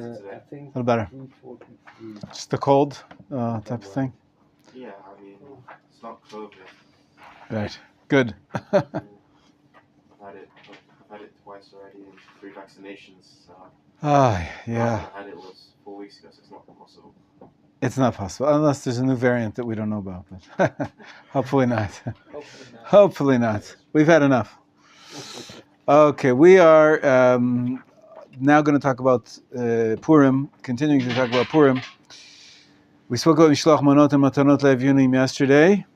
I think A little better. 3:43. Just the cold type of thing. Yeah, I mean, it's not COVID. Right. Good. I've had it twice already and 3 vaccinations. Yeah. I had it was 4 weeks ago, so it's not possible. It's not possible unless there's a new variant that we don't know about. But hopefully not. Hopefully not. We've had enough. Okay, we are now going to talk about Purim. Continuing to talk about Purim. We spoke about Mishloach Manot and Matanot Le'Evunim yesterday,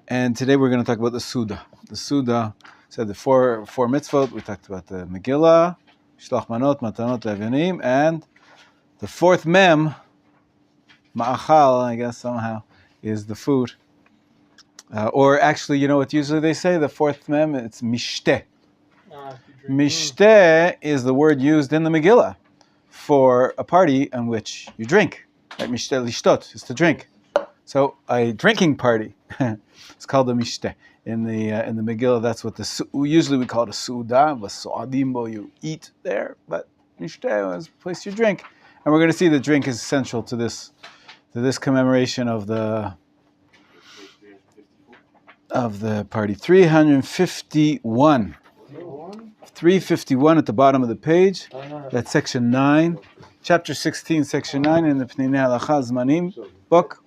and today we're going to talk about the Suda. The Suda said the four mitzvot. We talked about the Megillah, Mishloach Manot, Matanot Le'Evunim, and the fourth mem, Ma'achal, I guess somehow, is the food. Or actually, you know what usually they say? The fourth mem, it's mishteh. Mishteh is the word used in the Megillah for a party in which you drink. Right? Mishteh lishtot is to drink. So a drinking party, it's called a mishteh. In the Megillah, that's what usually we call it a su'udah, v'su'adimbo, you eat there, but mishteh is a place you drink. And we're going to see the drink is essential to this commemoration of the party. 351. 351 at the bottom of the page. That's section 9, chapter 16, section 9 in the Pnei Halacha Zmanim book.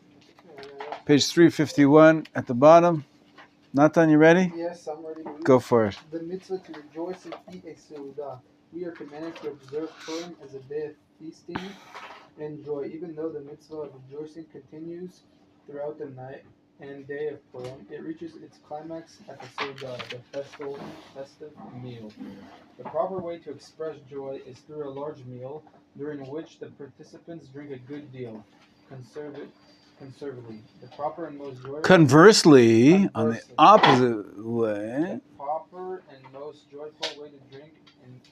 Page 351 at the bottom. Natan, you ready? Yes, I'm ready. Go for it. The mitzvah to rejoice and eat a seudah. We are commanded to observe Purim as a day of feasting and joy, even though the mitzvah of rejoicing continues throughout the night and day of Purim. It reaches its climax at the seudah, the festive meal. The proper way to express joy is through a large meal, during which the participants drink a good deal, conservatively. The proper and most joyful. Conversely, on the opposite way. The proper and most joyful way to drink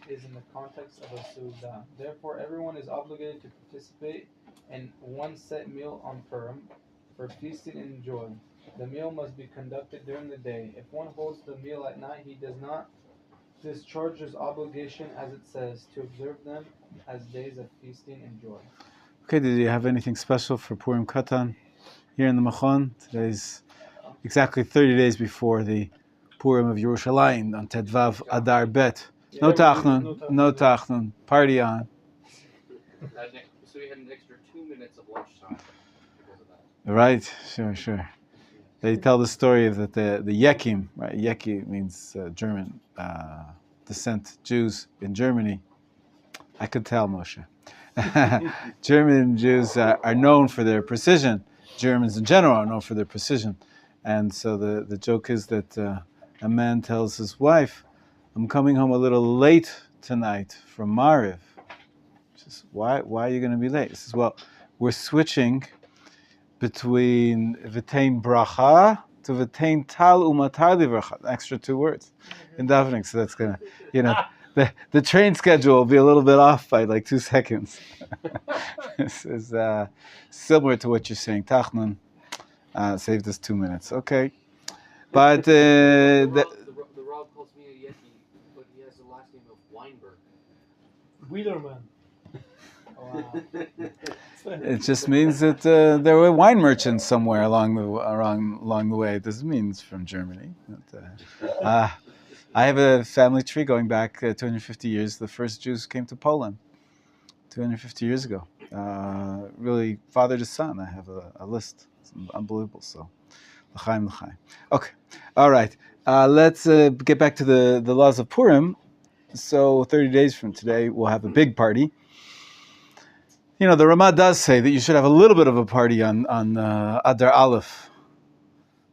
is in the context of a seudah. Therefore, everyone is obligated to participate in one set meal on Purim for feasting and joy. The meal must be conducted during the day. If one holds the meal at night, he does not discharge his obligation, as it says, to observe them as days of feasting and joy. Okay, did you have anything special for Purim Katan here in the Machon? Today's exactly 30 days before the Purim of Yerushalayim on Tedvav Adar Bet. No Tachnun. Party on. So we had an extra 2 minutes of lunchtime because of that. Right, sure. They tell the story of that the Yekim, right? Yeki means German descent Jews in Germany. I could tell, Moshe. German Jews are known for their precision. Germans in general are known for their precision. And so the joke is that a man tells his wife, I'm coming home a little late tonight from Mariv. She says, why are you going to be late? He says, well, we're switching between V'tein bracha to V'tein tal umatar livracha, an extra 2 words in davening. So that's going to, the train schedule will be a little bit off by like 2 seconds. This is similar to what you're saying. Tachnun saved us 2 minutes. Okay. But The Rob calls me a Yeti, but he has the last name of Weinberg. Wheelerman. it just means that there were wine merchants somewhere along the way. It doesn't mean it's from Germany. But, I have a family tree going back 250 years. The first Jews came to Poland 250 years ago. Really, father to son. I have a list. It's unbelievable. So, l'chaim. Okay, all right. Let's get back to the laws of Purim. So 30 days from today, we'll have a big party. The Ramah does say that you should have a little bit of a party on Adar Aleph.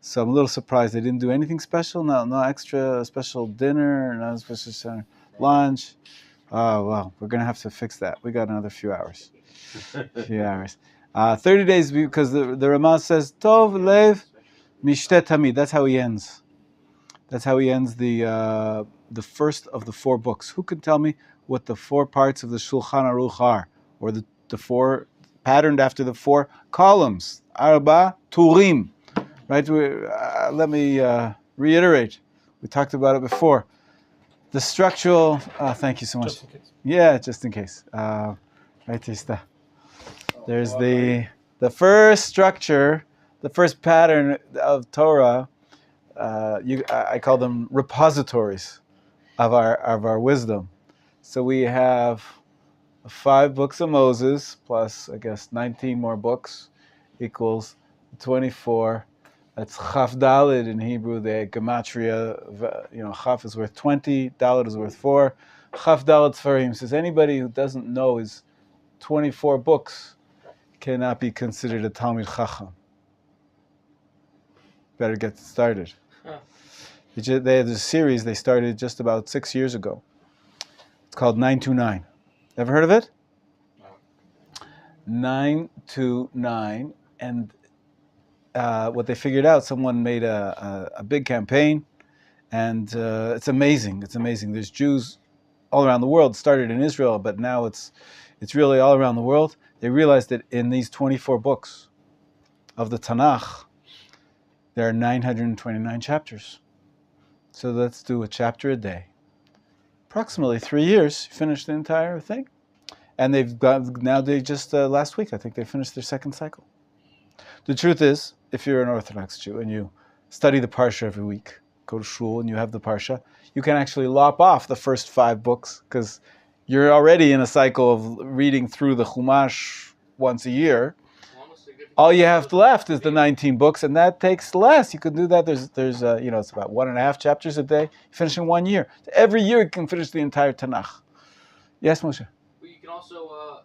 So I'm a little surprised they didn't do anything special. No extra special dinner, no special lunch. Oh, well, we're going to have to fix that. We got another few hours. 30 days because the Ramah says, Tov lev mishtet tamid. That's how he ends. That's how he ends the first of the 4 books. Who can tell me what the 4 parts of the Shulchan Aruch are? Or the 4 patterned after the 4 columns. Arba Turim. Right? Let me reiterate. We talked about it before. The structural. Thank you so much. Just in case. Yeah, just in case. Right there. There's the first structure, the first pattern of Torah. I call them repositories of our wisdom. So we have 5 books of Moses plus, I guess, 19 more books equals 24. That's Chaf Dalid in Hebrew. The gematria, Chaf is worth 20, Dalid is worth 4. Chaf Dalid Sfarim says anybody who doesn't know his 24 books cannot be considered a Talmid Chacham. Better get started. Huh. They had a series they started just about 6 years ago. It's called 929. Ever heard of it? No. 929. And what they figured out, someone made a big campaign, and it's amazing. It's amazing. There's Jews all around the world. It started in Israel, but now it's really all around the world. They realized that in these 24 books of the Tanakh, there are 929 chapters. So let's do a chapter a day. Approximately 3 years, finish the entire thing. And they just last week, I think they finished their second cycle. The truth is, if you're an Orthodox Jew and you study the Parsha every week, go to shul and you have the Parsha, you can actually lop off the first 5 books because you're already in a cycle of reading through the Chumash once a year. All you have left is the 19 books, and that takes less. You can do that. There's it's about 1.5 chapters a day. You finish in 1 year. So every year you can finish the entire Tanakh. Yes, Moshe? Well, you can also,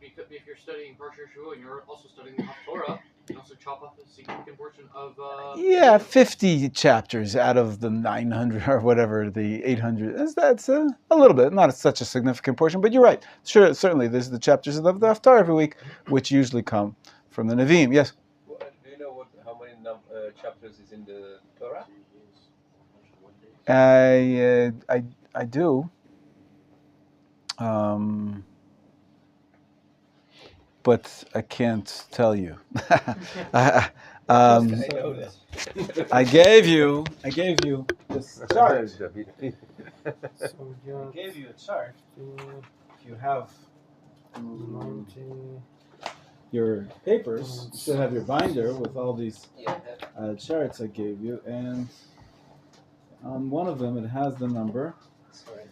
if you're studying Parsha Shavuot and you're also studying the Torah, you can also chop off a significant portion of... 50 chapters out of the 900 or whatever, the 800. That's a little bit, not such a significant portion, but you're right. Sure, certainly, there's the chapters of the Haftarah every week, which usually come from the Nevi'im. Yes? Do you know how many chapters is in the Torah? I do. But I can't tell you. I know that. I gave you this chart. So we I got gave you a chart. If you have 90. your papers, you should have your binder with all these Yeah. charts I gave you, and on one of them it has the number. Sorry.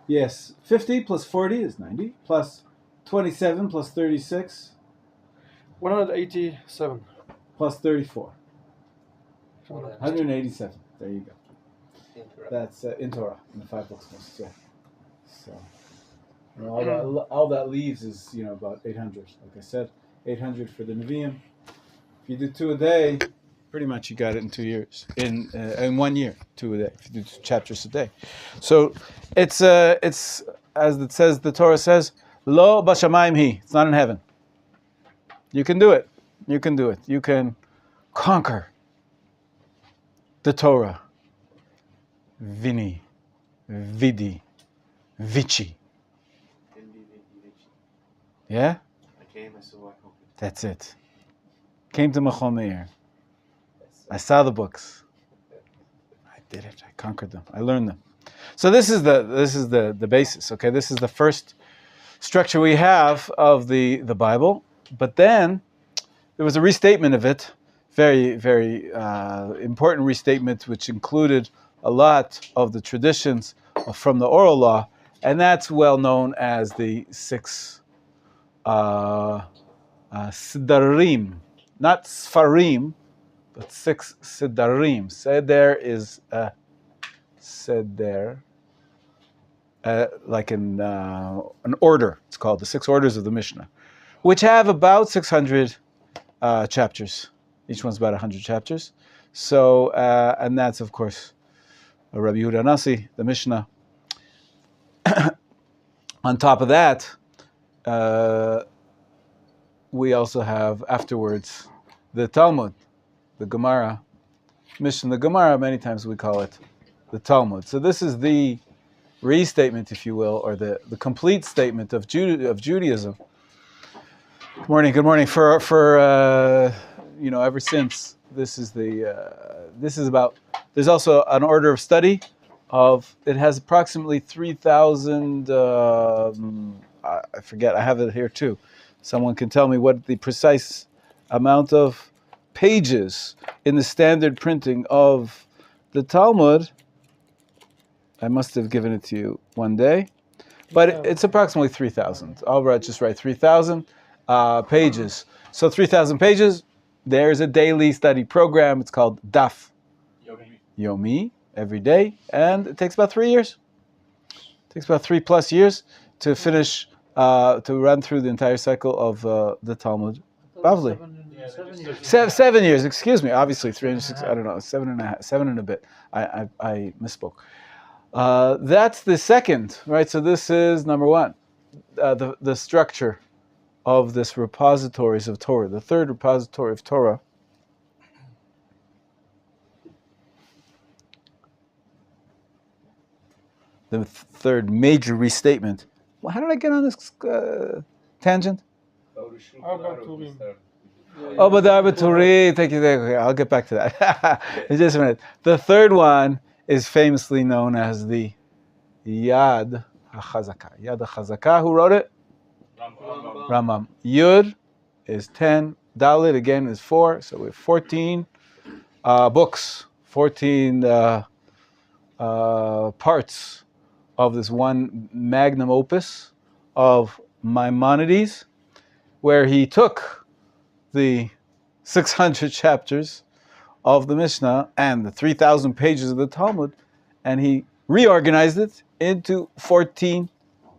Yes, 50 plus 40 is 90, plus 27 plus 36 187. plus 34. 187. There you go. That's in Torah, in the 5 books. Yeah. So all that leaves is about 800. Like I said, 800 for the Nevi'im. If you do 2 a day, pretty much you got it in 2 years. In 1 year, 2 a day. If you do 2 chapters a day, so it's as it says, the Torah says, "Lo b'shamayim hi." It's not in heaven. You can do it. You can do it. You can conquer the Torah. Vini, vidi, vici. Yeah? I came, I saw, I conquered. That's it. Came to Machon Meir. I saw the books. I did it. I conquered them. I learned them. So this is the basis. Okay, this is the first structure we have of the Bible. But then there was a restatement of it, very, very important restatement, which included a lot of the traditions from the oral law, and that's well known as the 6 Sidarim, not Sfarim, but 6 Sidarim. Seder is a Seder, like an order. It's called the 6 orders of the Mishnah, which have about 600 chapters. Each one's about 100 chapters. So, and that's, of course, Rabbi Yehuda Nasi, the Mishnah. On top of that, we also have afterwards the Talmud, the Gemara. Mishnah, the Gemara, many times we call it the Talmud. So this is the restatement, if you will, or the complete statement of Judaism. Good morning. For ever since, this is about. There's also an order of study it has approximately 3,000, I forget, I have it here too. Someone can tell me what the precise amount of pages in the standard printing of the Talmud. I must have given it to you one day, but it's approximately 3,000. I'll just write 3,000 pages. So 3,000 pages, there's a daily study program. It's called Daf Yomi, every day, and it takes about 3 years. It takes about 3+ years to finish, to run through the entire cycle of the Talmud. Bavli. 7 years, excuse me. Obviously, 360. I don't know, 7.5, 7 and a bit. I misspoke. That's the second, right? So this is number one, the structure of this repositories of Torah. The third repository of Torah. The third major restatement. Well, how did I get on this tangent? Oh, but the Arbaturi, thank you. Okay, I'll get back to that in just a minute. The third one is famously known as the Yad HaChazakah. Yad HaChazakah, who wrote it? Rambam. Yud is 10, Dalit again is 4, so we have 14 books, 14 parts of this one magnum opus of Maimonides, where he took the 600 chapters of the Mishnah and the 3,000 pages of the Talmud, and he reorganized it into 14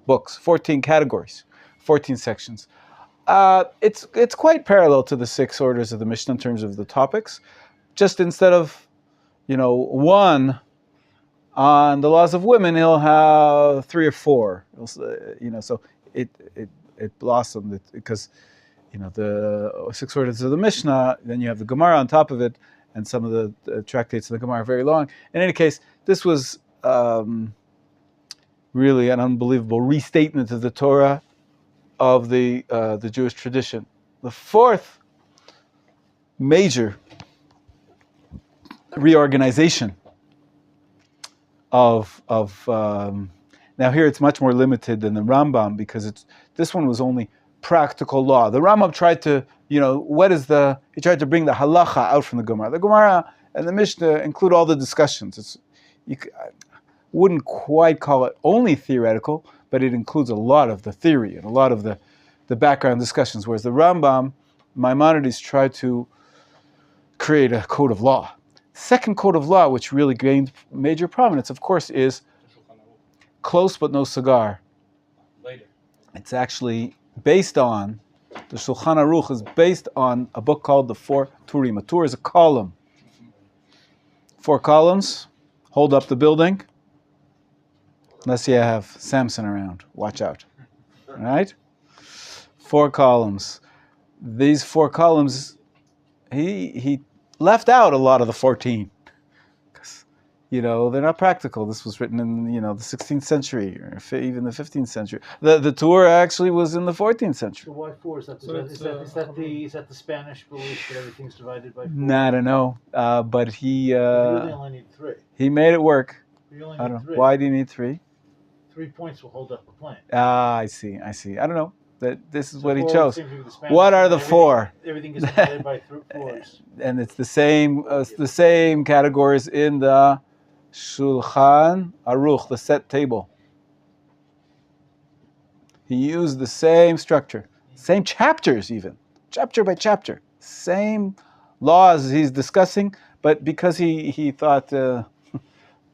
books, 14 categories, 14 sections. It's quite parallel to the 6 orders of the Mishnah in terms of the topics. Just instead of, one on the laws of women, he'll have 3 or 4. So it blossomed because, the 6 orders of the Mishnah. Then you have the Gemara on top of it, and some of the tractates of the Gemara are very long. In any case, this was really an unbelievable restatement of the Torah, of the Jewish tradition. The fourth major reorganization of now here it's much more limited than the Rambam, because this one was only practical law. The Rambam tried to, he tried to bring the halacha out from the Gemara. The Gemara and the Mishnah include all the discussions. I wouldn't quite call it only theoretical, but it includes a lot of the theory and a lot of the background discussions, whereas the Rambam, Maimonides, tried to create a code of law. Second code of law, which really gained major prominence, of course, is close but no cigar. Later. It's actually based on, the Sukhana is based on a book called the 4 Turim. A tur is a column. 4 columns hold up the building. Unless you have Samson around. Watch out. All right? 4 columns. These 4 columns, he left out a lot of the 14. Because, they're not practical. This was written in, the 16th century, or even the 15th century. The tour actually was in the 14th century. So why 4? Is that the Spanish belief that everything's divided by 4? No, I don't know. But he... you really only need 3. He made it work. You only I don't need know. 3. Why do you need 3? 3 points will hold up a plan. I see. I don't know. This is So what he 4 chose. seems to be the Spanish, What are the 4? Everything is divided by 4s. And it's the same categories in the Shulchan Aruch, the set table. He used the same structure, same chapters even, chapter by chapter, same laws he's discussing, but because he thought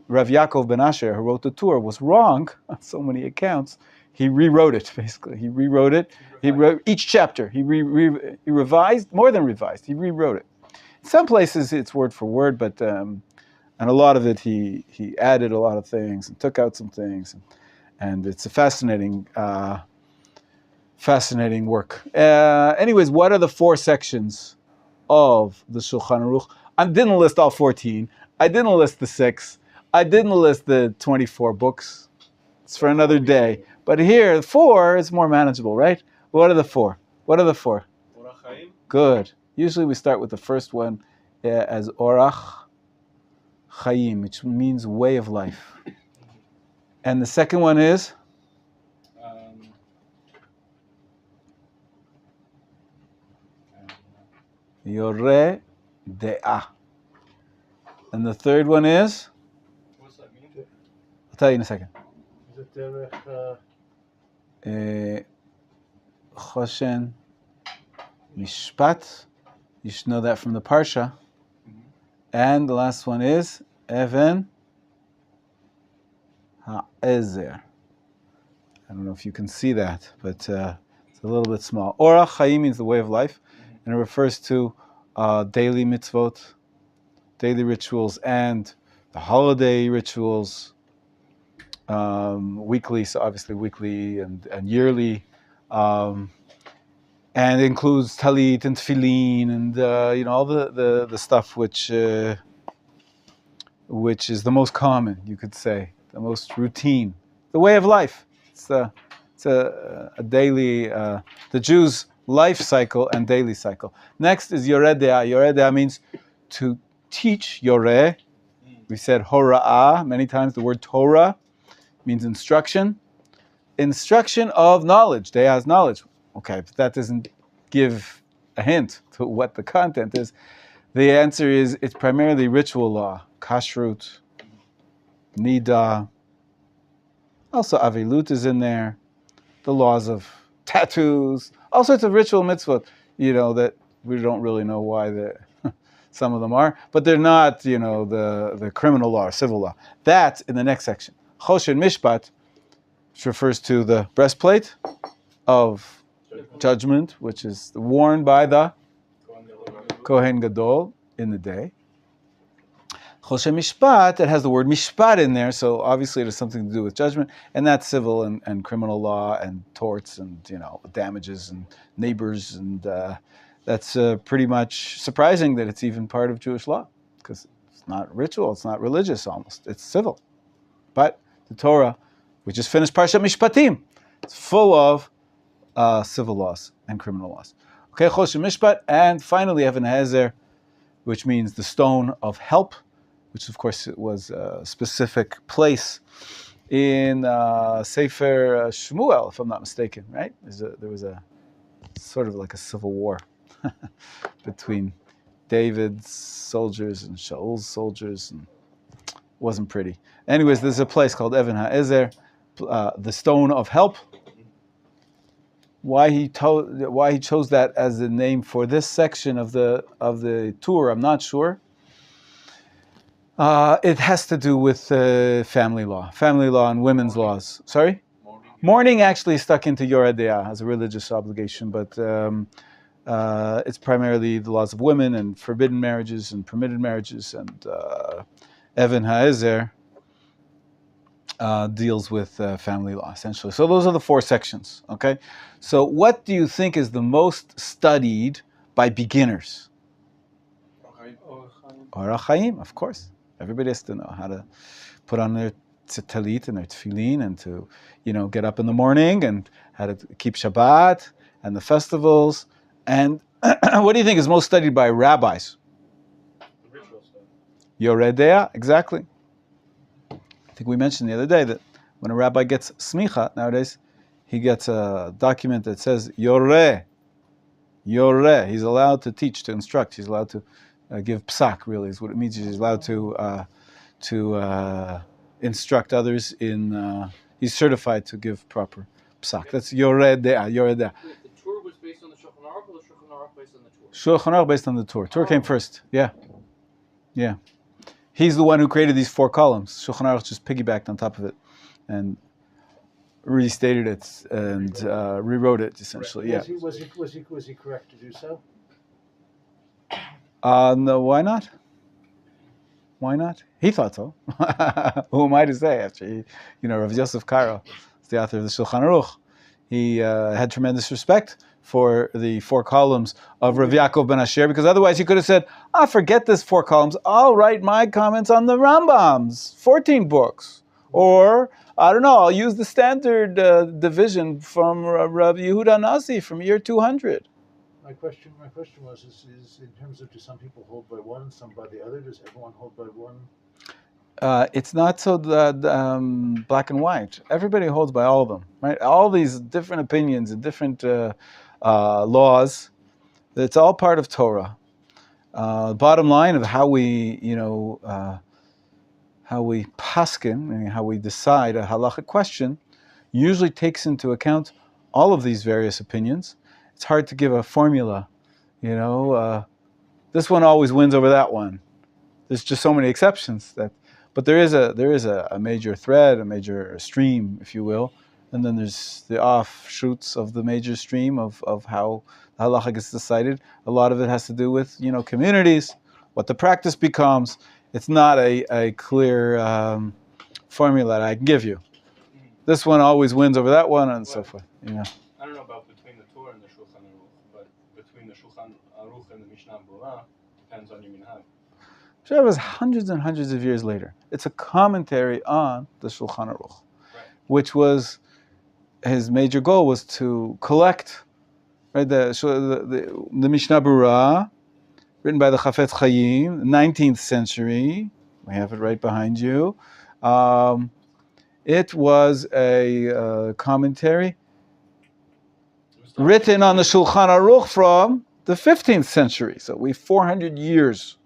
Rav Yaakov ben Asher, who wrote the Torah, was wrong on so many accounts, he rewrote it, basically. He rewrote it. He wrote each chapter. He revised, more than revised. He rewrote it. In some places, it's word for word, but and a lot of it, he added a lot of things and took out some things. And it's a fascinating work. Anyways, what are the 4 sections of the Shulchan Aruch? I didn't list all 14. I didn't list the 6. I didn't list the 24 books. It's for another day. But here, 4 is more manageable, right? What are the 4? Good. Usually we start with the first one as Orach Chaim, which means way of life. And the second one is? Yoreh De'ah. And the third one is? What's that mean? I'll tell you in a second. Is it derech? Choshen Mishpat. You should know that from the Parsha. And the last one is Even Ha'ezer. I don't know if you can see that, but it's a little bit small. Orach Chaim means the way of life, and it refers to daily mitzvot, daily rituals, and the holiday rituals, weekly, so obviously weekly and yearly, and includes talit and tefillin and all the stuff which is the most common, you could say, the most routine, the way of life. It's a daily, the Jews' life cycle and daily cycle. Next is Yoreh De'ah. Yoreh De'ah means to teach. Yoreh, we said hora'ah many times. The word Torah means instruction. Instruction of knowledge. De'ah is knowledge. Okay, but that doesn't give a hint to what the content is. The answer is it's primarily ritual law, kashrut, nida. Also avilut is in there. The laws of tattoos, all sorts of ritual mitzvot, that we don't really know why some of them are, but they're not, the criminal law or civil law. That's in the next section. Choshen Mishpat, which refers to the breastplate of judgment, which is worn by the Kohen Gadol in the day. Choshen Mishpat, it has the word Mishpat in there, so obviously it has something to do with judgment, and that's civil and criminal law and torts and damages and neighbors, and that's pretty much surprising that it's even part of Jewish law, because it's not ritual, it's not religious almost, it's civil. But the Torah, we just finished Parshat Mishpatim, it's full of civil laws and criminal laws. Okay, Choshen Mishpat, and finally Even Ha'ezer, which means the stone of help, which of course it was a specific place in Sefer Shmuel, if I'm not mistaken, right? There was a sort of like a civil war between David's soldiers and Shaul's soldiers, and it wasn't pretty. Anyways, there's a place called Even Ha'ezer, the stone of help. Why he chose that as the name for this section of the tour, I'm not sure. It has to do with family law and women's laws. Sorry? Mourning actually stuck into Yoreh De'ah as a religious obligation, but it's primarily the laws of women and forbidden marriages and permitted marriages, and Even Ha'ezer deals with family law, essentially. So those are the four sections, okay? So what do you think is the most studied by beginners? Orach Chaim, of course. Everybody has to know how to put on their talit and their tefillin, and to, get up in the morning, and how to keep Shabbat and the festivals. And what do you think is most studied by rabbis? The ritual stuff. Yoreh De'ah, exactly. I think we mentioned the other day that when a rabbi gets smicha nowadays, he gets a document that says Yoreh. He's allowed to teach, to instruct. He's allowed to give psak, really, is what it means. He's allowed to instruct others in. He's certified to give proper psak. That's Yoreh De'ah. The Torah was based on the Shulchan Aruch, or the Shulchan Aruch based on the Torah? Shulchan Aruch based on the Torah. Torah came first. Yeah. He's the one who created these 4 columns. Shulchan Aruch just piggybacked on top of it and restated it and rewrote it, essentially. Yeah. Was he correct to do so? No, why not? Why not? He thought so. Who am I to say? After Rav Yosef Karo, the author of the Shulchan Aruch, he had tremendous respect for the 4 columns of Rav Yaakov ben Asher, because otherwise he could have said, forget this 4 columns, I'll write my comments on the Rambam's 14 books. Or, I don't know, I'll use the standard division from Rav Yehuda Nasi from year 200. My question was, is in terms of, do some people hold by one, some by the other? Does everyone hold by one? it's not so black and white. Everybody holds by all of them, right? All these different opinions and different laws. It's all part of Torah. Bottom line of how we, how we paskin, meaning how we decide a halachic question, usually takes into account all of these various opinions. It's hard to give a formula, this one always wins over that one. There's just so many exceptions but there is a major thread, a major stream, if you will, and then there's the offshoots of the major stream of how halacha gets decided. A lot of it has to do with communities, what the practice becomes. It's not a clear formula that I can give you. This one always wins over that one, and so forth. I don't know about between the Torah and the Shulchan Aruch, but between the Shulchan Aruch and the Mishnah Berurah, depends on your minhag. That was hundreds and hundreds of years later. It's a commentary on the Shulchan Aruch, right, which was his major goal was to collect, right, the Mishnah Berurah, written by the Chafetz Chaim, 19th century. We have it right behind you. It was a commentary written on the Shulchan Aruch from the 15th century. So we 400 years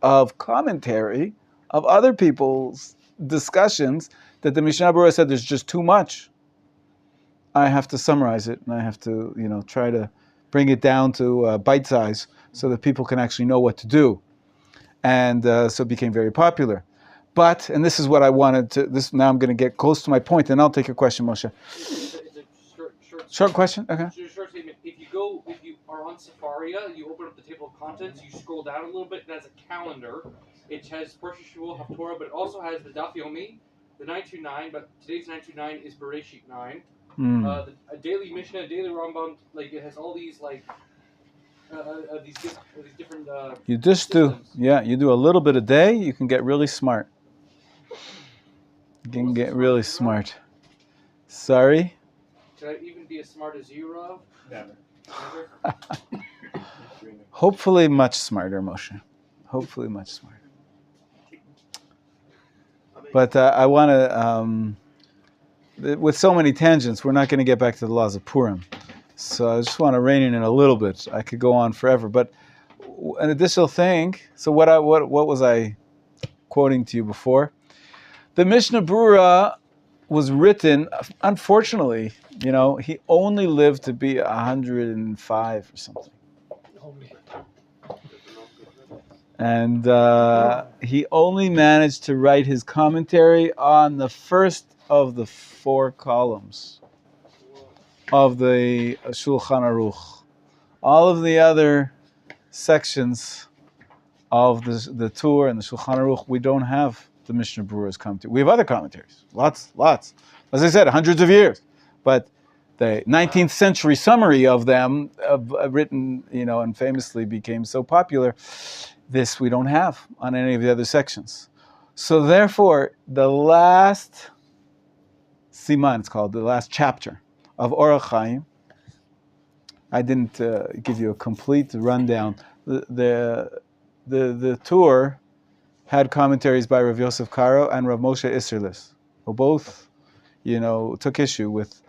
of commentary of other people's discussions that the Mishnah Berurah said there's just too much. I have to summarize it, and I have to, try to bring it down to bite size so that people can actually know what to do. And so it became very popular. But, and this is what I wanted to, now I'm going to get close to my point, and I'll take your question, Moshe. It's a Short question? Okay. Short statement. If you are on Safaria, you open up the table of contents, you scroll down a little bit, it has a calendar. It has Parsha Shavuot, Haftorah, but it also has the Daf Yomi, the 929, but today's 929 is Bereshit 9. A daily Mishnah, a daily Rambam, it has all these, these different you just systems. You do a little bit a day, you can get really smart. You can get really smart. Sorry? Could I even be as smart as you, Rob? Never. Hopefully much smarter, Moshe. Hopefully much smarter. But I want to, with so many tangents, we're not going to get back to the laws of Purim. So I just want to rein it in a little bit. I could go on forever. But an additional thing, so what was I quoting to you before? The Mishnah Berurah was written, unfortunately, he only lived to be 105 or something. And he only managed to write his commentary on the first of the 4 columns of the Shulchan Aruch. All of the other sections of the Torah and the Shulchan Aruch, we don't have the Mishnah Berurah's commentary. We have other commentaries, lots. As I said, hundreds of years. But the 19th century summary of them, written, and famously became so popular, this we don't have on any of the other sections. So therefore, the last siman, it's called, the last chapter of Orach Chaim, I didn't give you a complete rundown. The tour had commentaries by Rav Yosef Karo and Rav Moshe Isserles, who both, took issue with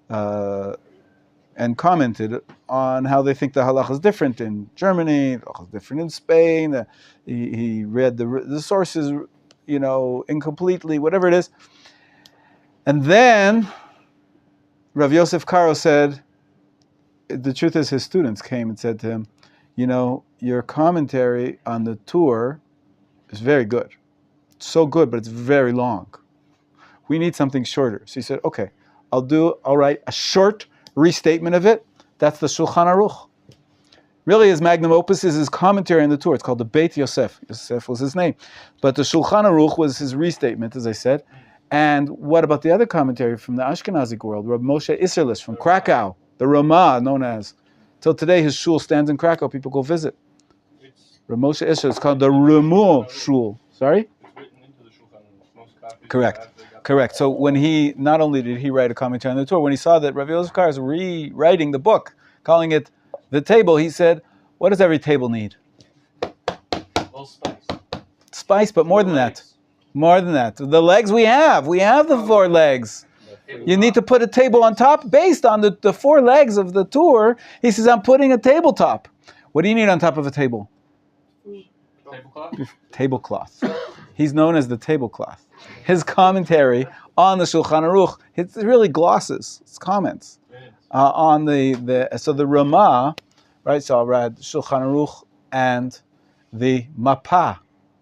and commented on how they think the halacha is different in Germany, the halacha is different in Spain. He read the sources, incompletely, whatever it is. And then Rav Yosef Karo said, the truth is his students came and said to him, your commentary on the tour is very good. It's so good, but it's very long. We need something shorter. So he said, okay, I'll write a short restatement of it. That's the Shulchan Aruch. Really, his magnum opus is his commentary on the Torah. It's called the Beit Yosef. Yosef was his name. But the Shulchan Aruch was his restatement, as I said. And what about the other commentary from the Ashkenazic world? Rabbi Moshe Isserles from Krakow, the Ramah, known as. Till today, his shul stands in Krakow. People go visit. Rabbi Moshe Isserles, it's called the Ramah Shul. Sorry? Correct. So when not only did he write a commentary on the Torah, when he saw that Rabbi Yosef Karo is rewriting the book, calling it the table, he said, what does every table need? Well, spice. Spice, but more than that. More than that. The legs we have the 4 legs. You need to put a table on top based on the 4 legs of the tour. He says, I'm putting a tabletop. What do you need on top of a table? Tablecloth? Tablecloth. He's known as the tablecloth. His commentary on the Shulchan Aruch, it's really glosses, it's comments on the Ramah, right? So I read Shulchan Aruch and the Mapah.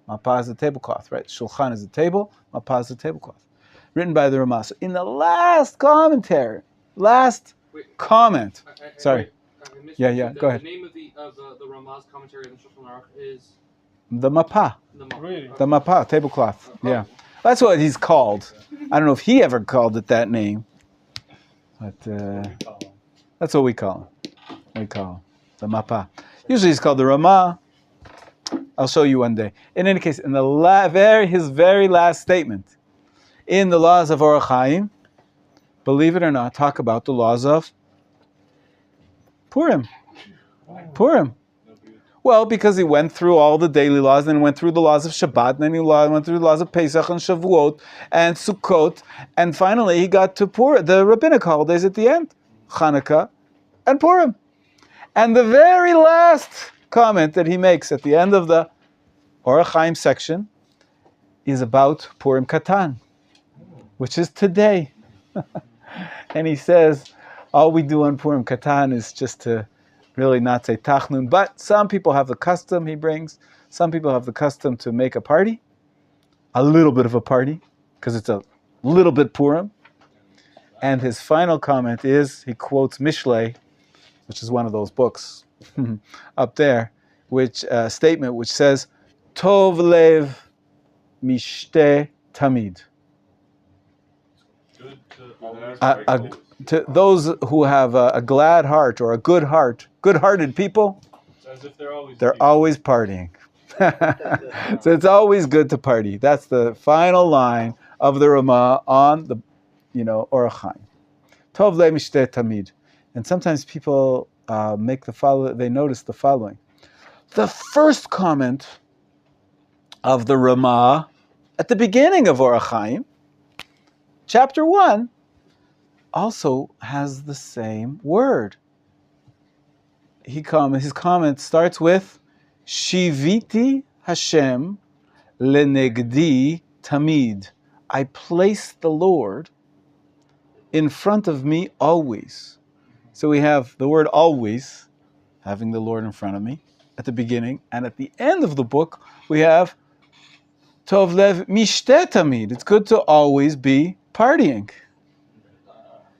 Mapah is the tablecloth, right? Shulchan is the table, Mapah is the tablecloth. Written by the Ramah. So in the last commentary, comment. Sorry. Yeah, go ahead. The name of the Ramah's commentary on the Shulchan Aruch is the Mapah. Really? The Mapah, tablecloth. Yeah. That's what he's called. I don't know if he ever called it that name, but that's what we call him. We call him the Mapah. Usually he's called the Ramah. I'll show you one day. In any case, in the his very last statement, in the laws of Orach Chaim, believe it or not, talk about the laws of Purim. Purim. Well, because he went through all the daily laws, then went through the laws of Shabbat, and then he went through the laws of Pesach and Shavuot and Sukkot, and finally he got to Purim, the rabbinic holidays at the end, Hanukkah and Purim. And the very last comment that he makes at the end of the Orach Chaim section is about Purim Katan, which is today. And he says, all we do on Purim Katan is just to really not say Tachnun, but some people have the custom, he brings, some people have the custom to make a party, a little bit of a party, because it's a little bit Purim. And his final comment is, he quotes Mishlei, which is one of those books up there, which statement which says, Tov lev mishte tamid. To those who have a glad heart or a good heart, good-hearted people, It's as if they're always partying. So it's always good to party. That's the final line of the Ramah on the, Orach Chaim. Tov le mishteh tamid. And sometimes people they notice the following. The first comment of the Ramah at the beginning of Orach Chaim, chapter 1, also has the same word. His comment starts with Shiviti Hashem lenegdi tamid. I place the Lord in front of me always. So we have the word always, having the Lord in front of me, at the beginning, and at the end of the book we have Tov lev mishteh tamid. It's good to always be partying.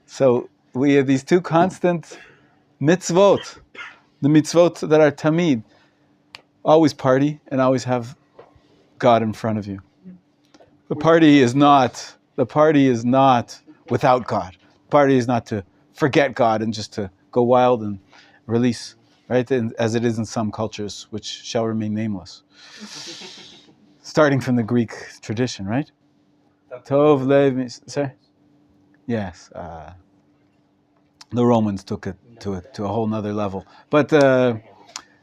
So we have these 2 constant mitzvot, the mitzvot that are tamid, always party and always have God in front of you. The party is not without God. The party is not to forget God and just to go wild and release, right? And as it is in some cultures, which shall remain nameless. Starting from the Greek tradition, right? Tov lev, sorry? Yes, the Romans took it to a whole nother level. But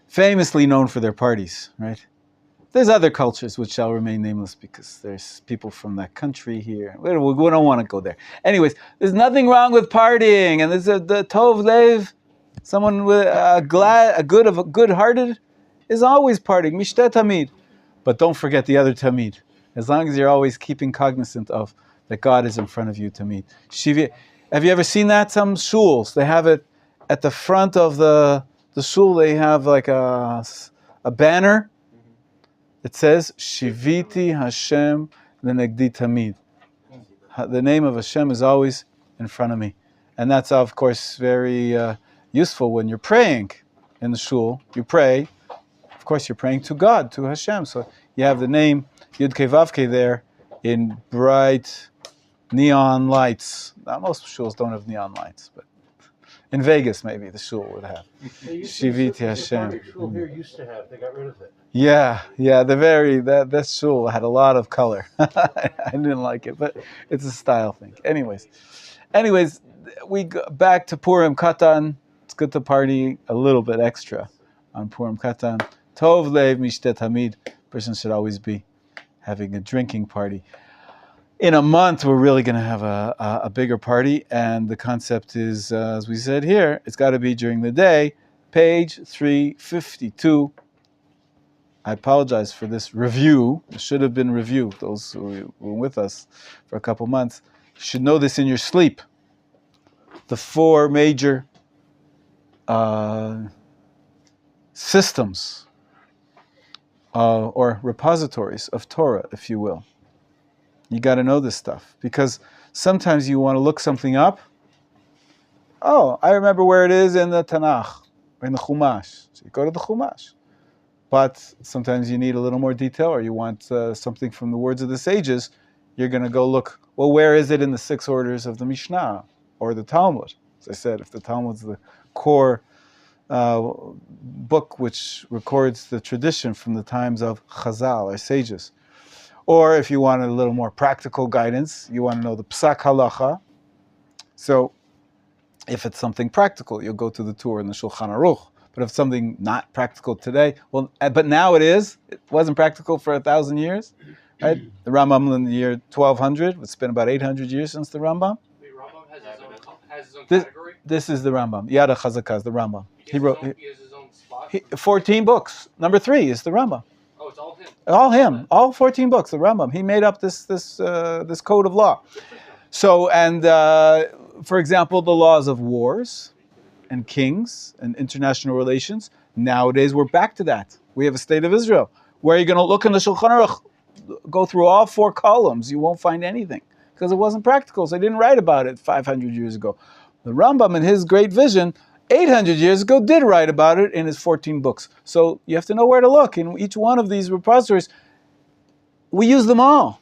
famously known for their parties, right? There's other cultures which shall remain nameless because there's people from that country here. We don't want to go there. Anyways, there's nothing wrong with partying, and there's the Tov Lev, someone with good-hearted, is always partying. Mishteh tamid. But don't forget the other tamid. As long as you're always keeping cognizant of that God is in front of you tamid. Have you ever seen that? Some shuls, they have it at the front of the shul. They have like a banner. It says Shiviti Hashem lenegdi tamid. The name of Hashem is always in front of me, and that's of course very useful when you're praying in the shul. You pray, of course, you're praying to God, to Hashem. So you have the name Yud Kei Vav Kei there in bright neon lights. Now, most shuls don't have neon lights, but in Vegas maybe the shul would have. Shiviti Hashem. The shul here used to have. They got rid of it. Yeah. That shul had a lot of color. I didn't like it, but it's a style thing. Anyways, we go back to Purim Katan. It's good to party a little bit extra on Purim Katan. Tov lev mishteh tamid. Person should always be having a drinking party. In a month, we're really going to have a bigger party, and the concept is, as we said here, it's got to be during the day. Page 352. I apologize for this review. It should have been review. Those who were with us for a couple months should know this in your sleep. The four major systems or repositories of Torah, if you will. You got to know this stuff, because sometimes you want to look something up. Oh, I remember where it is in the Tanakh, or in the Chumash. So you go to the Chumash. But sometimes you need a little more detail, or you want something from the words of the sages. You're going to go look, well, where is it in the 6 orders of the Mishnah or the Talmud? As I said, if the Talmud's the core book which records the tradition from the times of Chazal, our sages. Or if you want a little more practical guidance, you want to know the Psak Halacha. So if it's something practical, you'll go to the Torah and the Shulchan Aruch. But if something not practical today, well, but now it is. It wasn't practical for 1,000 years, right? The Rambam in the year 1200, it's been about 800 years since the Rambam. The Rambam has his own This- category. This is the Rambam. Yada Chazakah is the Rambam. He wrote He has his own spot. 14 books. Number 3 is the Rambam. Oh, it's all him. All him. All 14 books. The Rambam. He made up this code of law. So, and for example, the laws of wars and kings and international relations. Nowadays, we're back to that. We have a state of Israel. Where are you going to look in the Shulchan Aruch? Go through all 4 columns. You won't find anything, because it wasn't practical. So they didn't write about it 500 years ago. The Rambam, in his great vision, 800 years ago, did write about it in his 14 books. So you have to know where to look. In each one of these repositories, we use them all.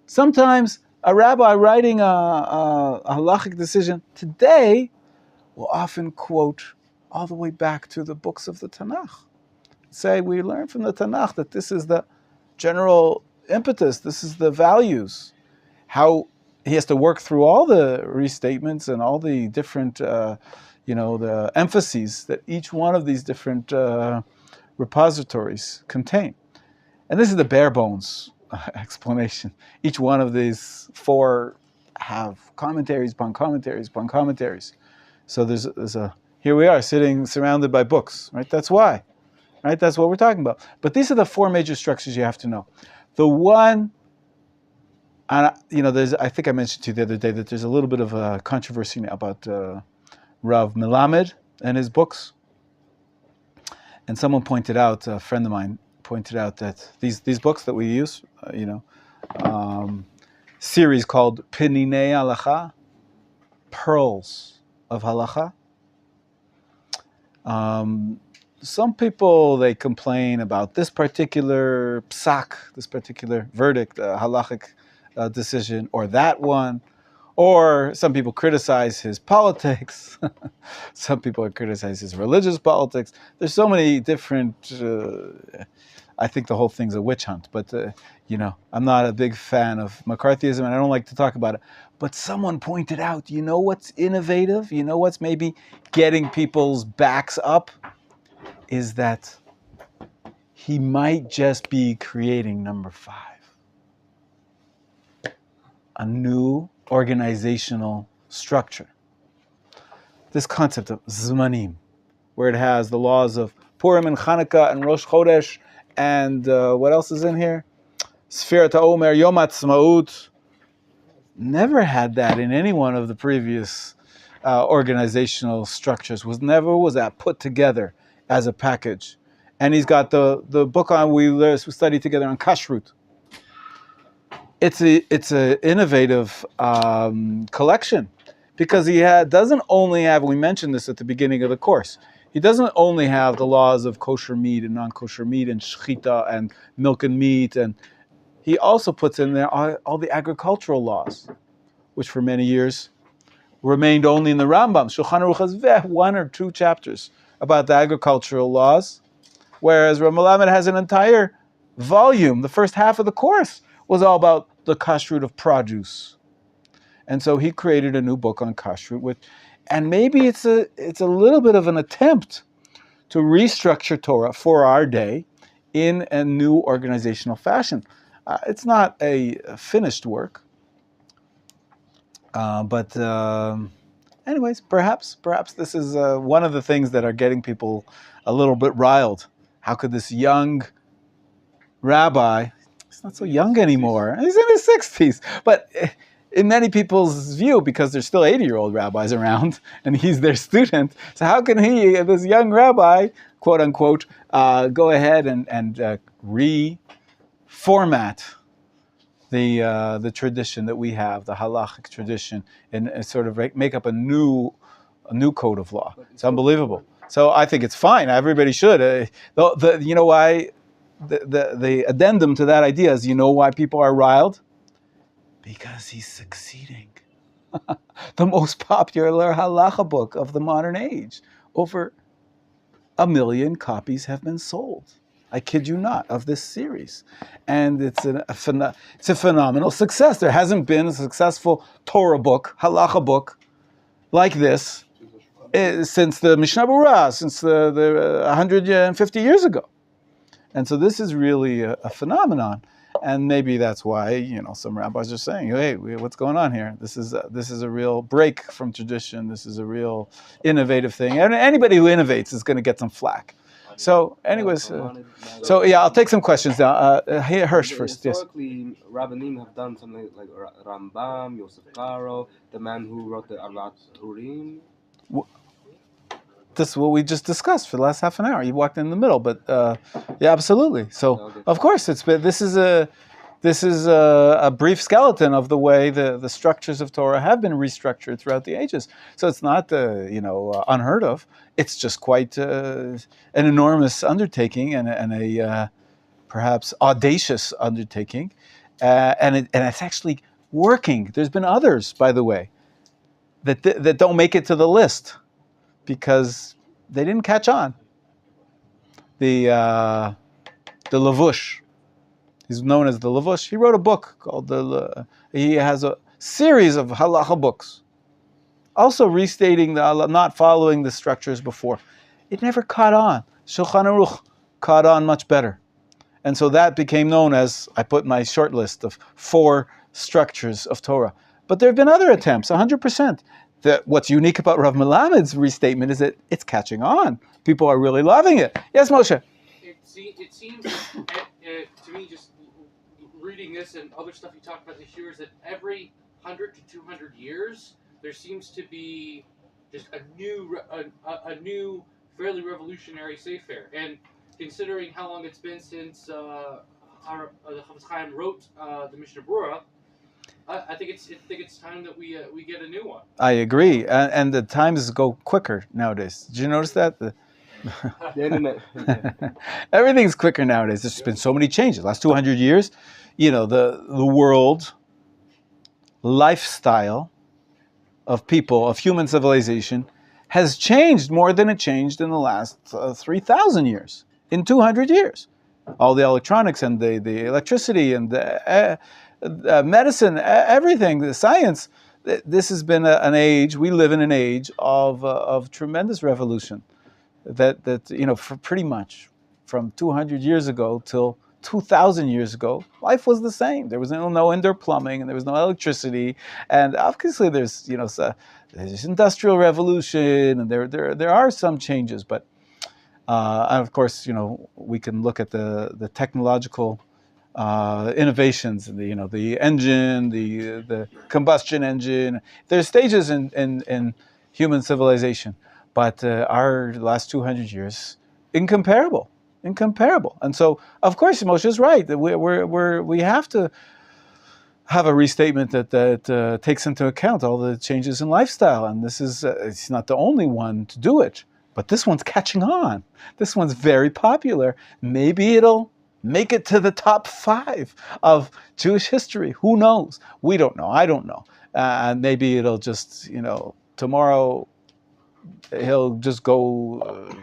Sometimes a rabbi writing a halachic decision today will often quote all the way back to the books of the Tanakh. Say, we learn from the Tanakh that this is the general impetus, this is the values. How he has to work through all the restatements and all the different, the emphases that each one of these different repositories contain. And this is the bare bones explanation. Each one of these 4 have commentaries upon commentaries upon commentaries. So there's here we are sitting surrounded by books, right? That's why, right? That's what we're talking about. But these are the 4 major structures you have to know. The one, and I think I mentioned to you the other day that there's a little bit of a controversy now about Rav Melamed and his books. And someone pointed out, a friend of mine pointed out that these books that we use, series called Peninei Halacha, Pearls of Halacha. Some people, they complain about this particular psak, this particular verdict, halachic decision, or that one. Or some people criticize his politics. Some people criticize his religious politics. There's so many different... I think the whole thing's a witch hunt. But, I'm not a big fan of McCarthyism, and I don't like to talk about it. But someone pointed out, you know what's innovative? You know what's maybe getting people's backs up? Is that he might just be creating number 5. A new organizational structure. This concept of Zmanim, where it has the laws of Purim and Chanukah and Rosh Chodesh, and what else is in here? Sfirat HaOmer, Yom HaTzmaut. Never had that in any one of the previous organizational structures. Was that put together as a package. And he's got the book on we studied together on kashrut. It's a innovative collection, because he doesn't only have, we mentioned this at the beginning of the course, he doesn't only have the laws of kosher meat and non-kosher meat and shechita and milk and meat, and he also puts in there all the agricultural laws, which for many years remained only in the Rambam. Shulchan Aruch has 1 or 2 chapters about the agricultural laws, whereas Rav Melamed has an entire volume. The first half of the course was all about the kashrut of produce. And so he created a new book on kashrut, and maybe it's a little bit of an attempt to restructure Torah for our day in a new organizational fashion. It's not a finished work, but anyways, perhaps this is one of the things that are getting people a little bit riled. How could this young rabbi, he's not so young anymore, he's in his 60s, but in many people's view, because there's still 80-year-old rabbis around, and he's their student, so how can he, this young rabbi, quote unquote, go ahead and reformat the tradition that we have, the halachic tradition, and sort of make up a new code of law? It's unbelievable. So I think it's fine. Everybody should. You know why? The addendum to that idea is, you know why people are riled? Because he's succeeding. The most popular halacha book of the modern age. Over 1 million copies have been sold. I kid you not, of this series. And it's a phenomenal success. There hasn't been a successful Torah book, halacha book, like this since the Mishnah Berurah, since the 150 years ago. And so this is really a phenomenon. And maybe that's why, some rabbis are saying, hey, what's going on here? This is a real break from tradition. This is a real innovative thing. And anybody who innovates is going to get some flack. So, anyways, I'll take some questions now. Hirsch first, yes. Historically, rabbanim have done something like Rambam, Yosef Karo, the man who wrote the Arat Urim. This is what we just discussed for the last half an hour. You walked in the middle, but yeah, absolutely. So, of course, this is a brief skeleton of the way the structures of Torah have been restructured throughout the ages. So it's not unheard of. It's just quite an enormous undertaking and a perhaps audacious undertaking, and it's actually working. There's been others, by the way, that don't make it to the list, because they didn't catch on. The Lavush, he's known as the Lavush. He wrote a book called he has a series of halacha books, also restating not following the structures before. It never caught on. Shulchan Aruch caught on much better. And so that became known as, I put my short list of 4 structures of Torah. But there have been other attempts, 100%. What's unique about Rav Melamed's restatement is that it's catching on. People are really loving it. Yes, Moshe? It seems to me, just reading this and other stuff you talked about this year, is that every 100 to 200 years, there seems to be just a new fairly revolutionary sefer. And considering how long it's been since the Chafetz Chaim wrote the Mishnah Berurah, I think it's time that we get a new one. I agree, and the times go quicker nowadays. Did you notice that? The internet. Everything's quicker nowadays. There's been so many changes. Last 200 years, the world lifestyle of people, of human civilization, has changed more than it changed in the last 3,000 years. In 200 years, all the electronics and the electricity and the medicine, everything, the science. This has been an age. We live in an age of tremendous revolution. That for pretty much from 200 years ago till 2,000 years ago, life was the same. There was no indoor plumbing, and there was no electricity, and obviously there's industrial revolution, and there are some changes, but and of course we can look at the technological innovations, and the engine, the combustion engine. There's stages in human civilization, but our last 200 years, incomparable. And so, of course, Moshe is right that we have to have a restatement that takes into account all the changes in lifestyle. And this is it's not the only one to do it, but this one's catching on. This one's very popular. Maybe it'll make it to the top 5 of Jewish history. Who knows? We don't know. I don't know. And maybe it'll just, tomorrow he'll just go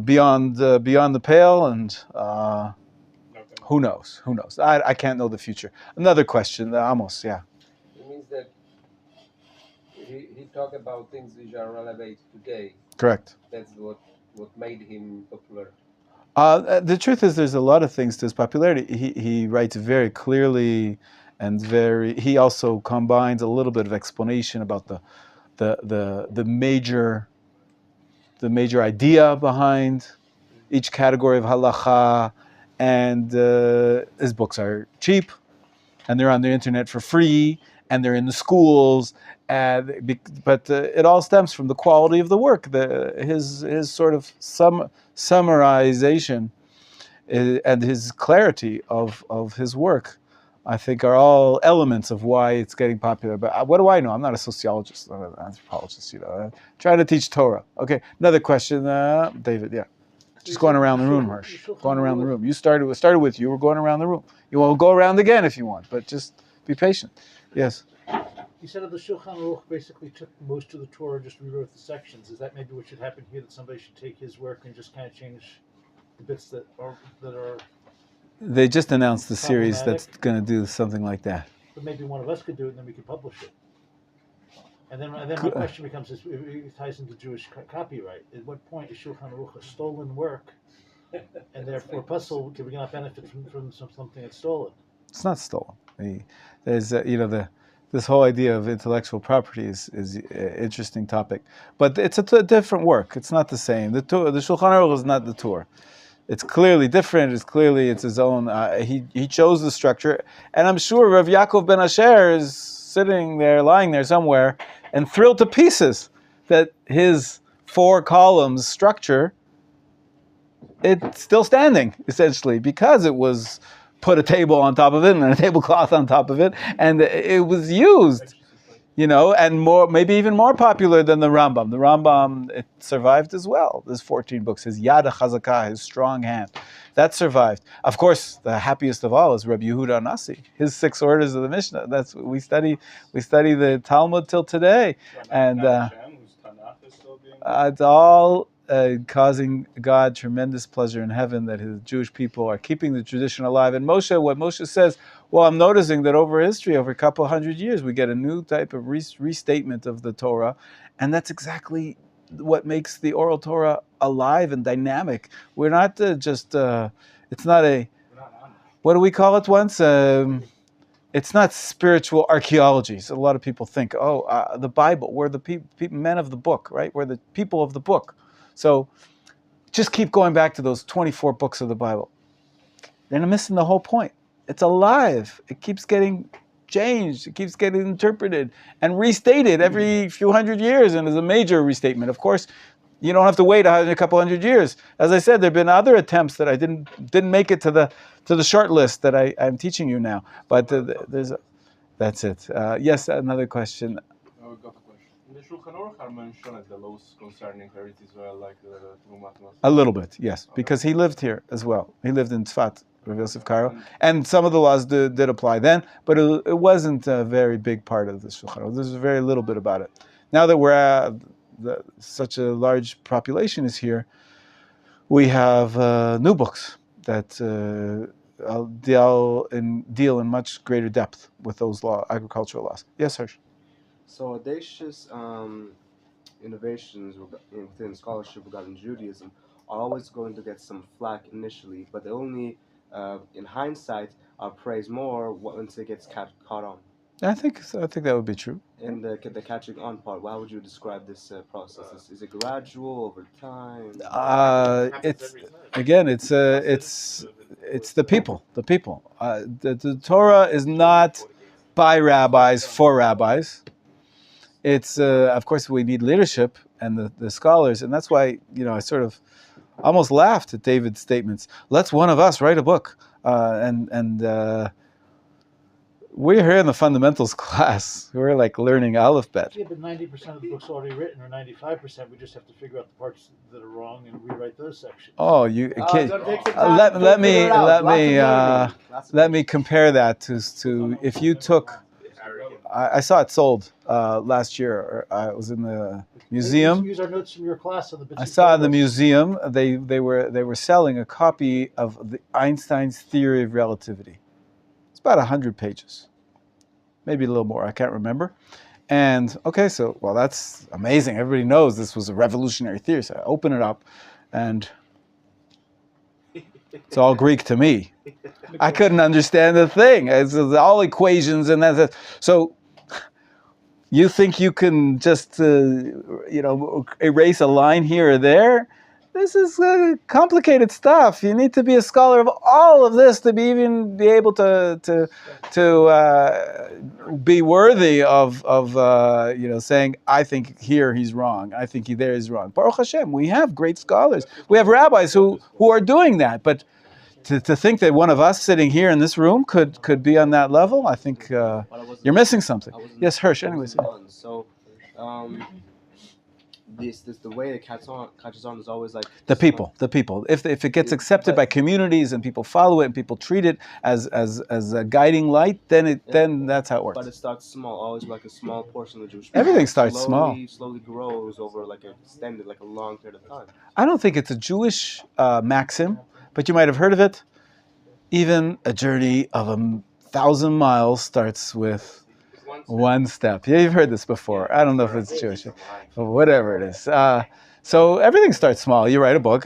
beyond the pale, and who knows? I can't know the future. Another question, Amos, yeah. It means that he talked about things which are relevant today. Correct. That's what made him popular. The truth is, there's a lot of things to his popularity. He writes very clearly, and he also combines a little bit of explanation about the major idea behind each category of halacha, and his books are cheap, and they're on the internet for free, and they're in the schools. But it all stems from the quality of the work. His sort of summarization and his clarity of his work, I think, are all elements of why it's getting popular. But what do I know? I'm not a sociologist, I'm not an anthropologist. I'm trying to teach Torah. Okay, another question, David. Yeah, just going around the room, Hirsch. Going around the room. You started with you. We're going around the room. You will go around again if you want, but just be patient. Yes. You said that the Shulchan Aruch basically took most of the Torah, just rewrote the sections. Is that maybe what should happen here? That somebody should take his work and just kind of change the bits that are. They just announced the series that's going to do something like that. But maybe one of us could do it, and then we could publish it. And then my question becomes: it ties into Jewish copyright. At what point is Shulchan Aruch a stolen work, and therefore puzzle can we not benefit from something that's stolen? It's not stolen. There's this whole idea of intellectual property is an interesting topic, but it's a different work. It's not the same. The Shulchan Aruch is not the Torah. It's clearly different. It's his own. He chose the structure, and I'm sure Rav Yaakov ben Asher is sitting there, lying there somewhere, and thrilled to pieces that his 4 columns structure, it's still standing essentially because it was put a table on top of it and a tablecloth on top of it, and it was used, and more, maybe even more popular than the Rambam. The Rambam, it survived as well. There's 14 books. His Yad HaChazakah, his strong hand, that survived. Of course, the happiest of all is Rabbi Yehuda Nasi, his 6 orders of the Mishnah. That's what we study. We study the Talmud till today, and it's all causing God tremendous pleasure in heaven that his Jewish people are keeping the tradition alive. And what Moshe says, well, I'm noticing that over history, over a couple hundred years, we get a new type of restatement of the Torah, and that's exactly what makes the oral Torah alive and dynamic. We're not it's not a, what do we call it once? It's not spiritual archaeology. So a lot of people think, the Bible, we're the men of the book, right? We're the people of the book. So just keep going back to those 24 books of the Bible. They're missing the whole point. It's alive. It keeps getting changed. It keeps getting interpreted and restated every few hundred years, and is a major restatement. Of course, you don't have to wait a couple hundred years. As I said, there have been other attempts that I didn't make it to the short list that I'm teaching you now. But that's it. Yes, another question. In the Shulchan Aruch are mentioned the laws concerning heritage Israel, like the Trumat Mas. A little bit, yes, because he lived here as well. He lived in Tzfat, Rav Yosef Karo, and some of the laws did apply then, but it wasn't a very big part of the Shulchan Aruch. There's very little bit about it. Now that we're such a large population is here, we have new books that deal in much greater depth with those agricultural laws. Yes, Hirsch. So audacious innovations within scholarship regarding Judaism are always going to get some flack initially, but they only, in hindsight, are praised more once it gets caught on. I think that would be true. And the catching on part, how would you describe this process? Is it gradual over time? It's the people. The people. The Torah is not by rabbis for rabbis. It's of course we need leadership and the scholars, and that's why I sort of almost laughed at David's statements. Let's one of us write a book, and we're here in the fundamentals class. We're like learning Aleph Bet. Yeah, but 90% of the book's already written, or 95%. We just have to figure out the parts that are wrong and rewrite those sections. Oh, let me compare that to if you took. I saw it sold last year. I was in the museum. Use our notes from your class on the bits. I saw in the museum they were selling a copy of Einstein's theory of relativity. It's about 100 pages, maybe a little more. I can't remember. And that's amazing. Everybody knows this was a revolutionary theory. So I open it up, and It's all Greek to me. I couldn't understand a thing. It's all equations and that's so. You think you can just erase a line here or there? This is complicated stuff. You need to be a scholar of all of this to be able to be worthy of saying, I think here he's wrong. I think there he's wrong. Baruch Hashem, we have great scholars. We have rabbis who are doing that. But to think that one of us sitting here in this room could be on that level, I think you're missing something. Yes, Hirsch. Anyways. So, the way it catches on is always like the people. If it gets accepted by communities and people follow it and people treat it as a guiding light, then that's how it works. But it starts small, always like a small portion of the Jewish people. Everything starts small. Slowly grows over like a long period of time. I don't think it's a Jewish maxim, but you might have heard of it. Even a journey of 1,000 miles starts with one step. Yeah, you've heard this before. I don't know if it's Jewish, but whatever it is. So everything starts small. You write a book,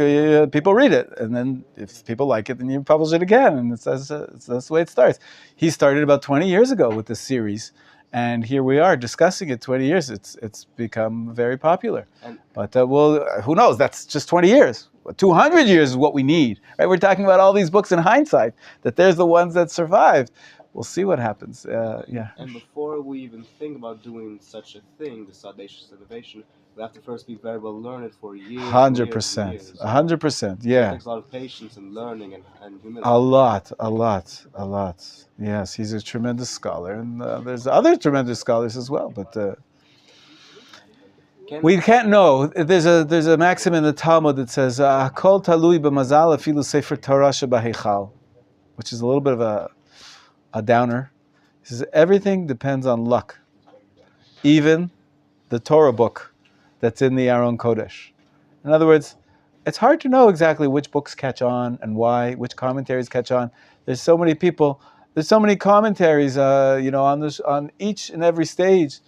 people read it, and then if people like it, then you publish it again, and that's the way it starts. He started about 20 years ago with this series, and here we are discussing it 20 years. It's become very popular. But who knows? That's just 20 years. 200 years is what we need. Right? We're talking about all these books in hindsight, that there's the ones that survived. We'll see what happens. Yeah. And before we even think about doing such a thing, this audacious innovation, we have to first be very well learned for years. 100%. 100%. Yeah. It takes a lot of patience and learning and humility. A lot. Yes, he's a tremendous scholar, and there's other tremendous scholars as well. But we can't know. There's a maxim in the Talmud that says, "Kol talui b'mazal afilu sefer Torah shebaheichal," which is a little bit of a downer. He says everything depends on luck, even the Torah book that's in the Aron Kodesh. In other words, it's hard to know exactly which books catch on and why, which commentaries catch on. There's so many people. There's so many commentaries, on each and every stage,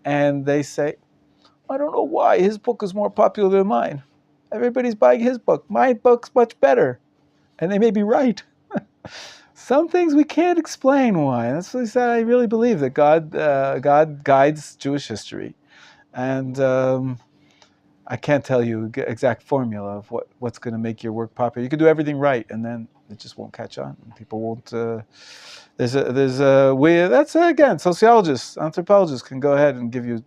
and they say, I don't know why his book is more popular than mine. Everybody's buying his book. My book's much better, and they may be right. Some things we can't explain why. That's what I really believe, that God guides Jewish history. And I can't tell you the exact formula of what's going to make your work popular. You can do everything right, and then it just won't catch on. And people won't. That's again, sociologists, anthropologists can go ahead and give you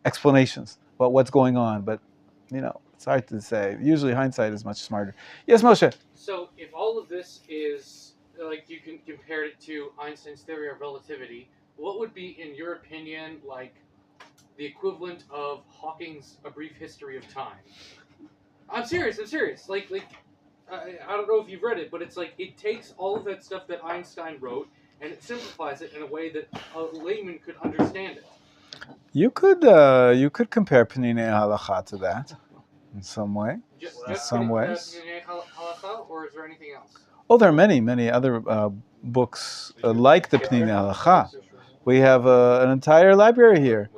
explanations about what's going on. But it's hard to say. Usually, hindsight is much smarter. Yes, Moshe. So, if all of this is like you can compare it to Einstein's theory of relativity, what would be, in your opinion, like the equivalent of Hawking's A Brief History of Time? I'm serious. Like I don't know if you've read it, but it's like it takes all of that stuff that Einstein wrote and it simplifies it in a way that a layman could understand it. You could compare Penina Halacha to that in some way. In some ways. Halacha, or is there anything else? Oh, there are many other books like the Penina Halacha. We have an entire library here.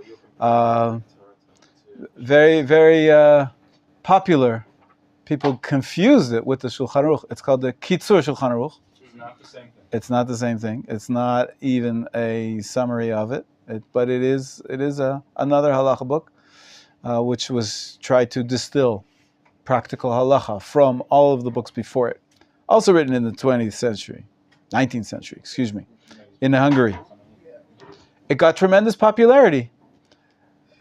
Very, very popular. People confuse it with the Shulchan Aruch. It's called the Kitzur Shulchan Aruch. It's not the same thing. It's not the same thing. It's not even a summary of it. But it is another halacha book, which was tried to distill practical halacha from all of the books before it. Also written in the 19th century, in Hungary. It got tremendous popularity.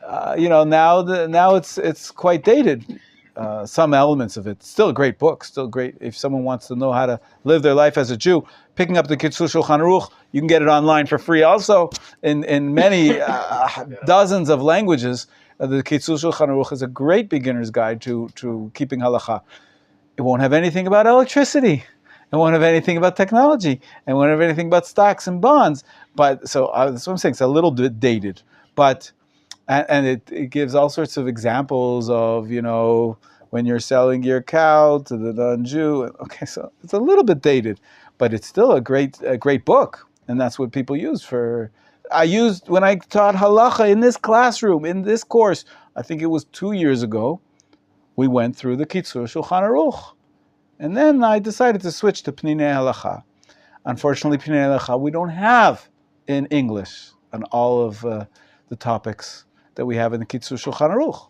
Now it's quite dated. Some elements of it. Still a great book. Still great. If someone wants to know how to live their life as a Jew, picking up the Kitzur Shulchan Aruch, you can get it online for free. Also, in many dozens of languages, the Kitzur Shulchan Aruch is a great beginner's guide to keeping halacha. It won't have anything about electricity. It won't have anything about technology. It won't have anything about stocks and bonds. But so that's what I'm saying. It's a little bit dated, but. And it gives all sorts of examples of, when you're selling your cow to the non-Jew. Okay, so it's a little bit dated, but it's still a great book. And that's what people use I used when I taught halacha in this classroom, in this course, I think it was 2 years ago, we went through the Kitzur Shulchan Aruch. And then I decided to switch to Pninei Halacha. Unfortunately, Pninei Halacha we don't have in English on all of the topics that we have in the Kitzur Shulchan Aruch.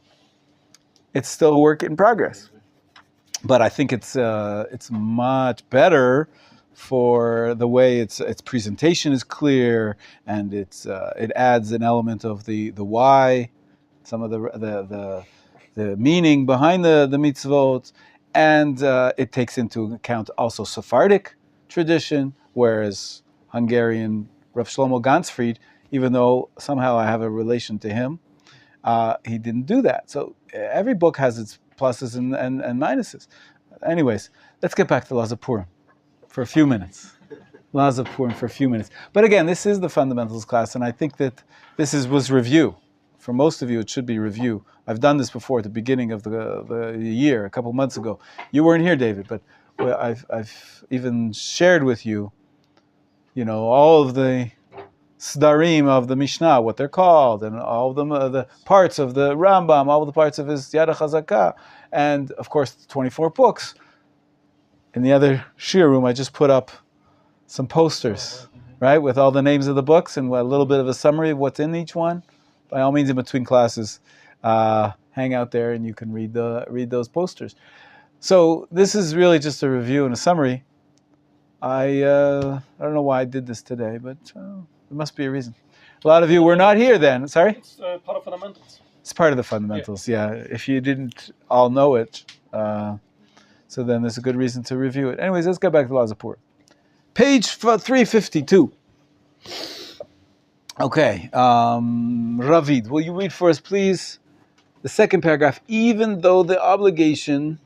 It's still a work in progress. But I think it's much better for the way its presentation is clear, and it adds an element of the why, some of the meaning behind the mitzvot, and it takes into account also Sephardic tradition, whereas Hungarian Rav Shlomo Gansfried, even though somehow I have a relation to him, he didn't do that. So every book has its pluses and minuses. Anyways, let's get back to Laws of Purim for a few minutes. Laws of Purim for a few minutes. But again, this is the fundamentals class, and I think that this was review. For most of you, it should be review. I've done this before at the beginning of the year, a couple months ago. You weren't here, David, but I've even shared with you, all of the Sdarim of the Mishnah, what they're called, and all of them, the parts of the Rambam, all of the parts of his Yad HaChazakah, and of course, the 24 books. In the other shir room, I just put up some posters, right, with all the names of the books and a little bit of a summary of what's in each one. By all means, in between classes, hang out there and you can read those posters. So this is really just a review and a summary. I don't know why I did this today, but there must be a reason. A lot of you were not here then. Sorry? It's part of fundamentals. It's part of the fundamentals, yeah. If you didn't all know it, so then there's a good reason to review it. Anyways, let's get back to Laws of Purim. Page 352. Okay, Ravid, will you read for us, please, the second paragraph? Even though the obligation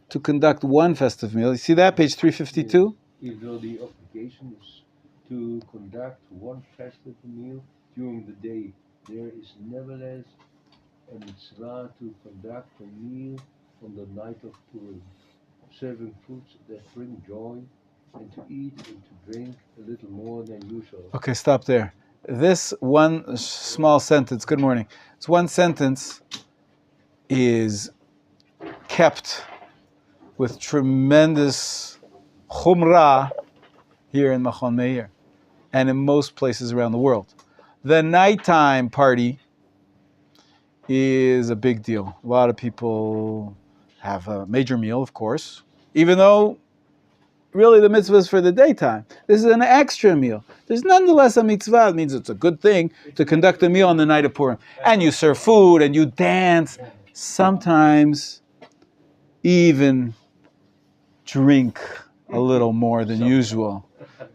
to conduct one festive meal, you see that, page 352? Even though the obligation is to conduct one festive meal during the day, there is nevertheless a mitzvah to conduct a meal on the night of Purim, serving foods that bring joy, and to eat and to drink a little more than usual. Okay, stop there. This one small sentence, good morning. This one sentence is kept with tremendous chumrah here in Machon Meir and in most places around the world. The nighttime party is a big deal. A lot of people have a major meal, of course, even though really the mitzvah is for the daytime. This is an extra meal. There's nonetheless a mitzvah. It means it's a good thing to conduct a meal on the night of Purim. And you serve food and you dance. Sometimes even drink a little more than usual.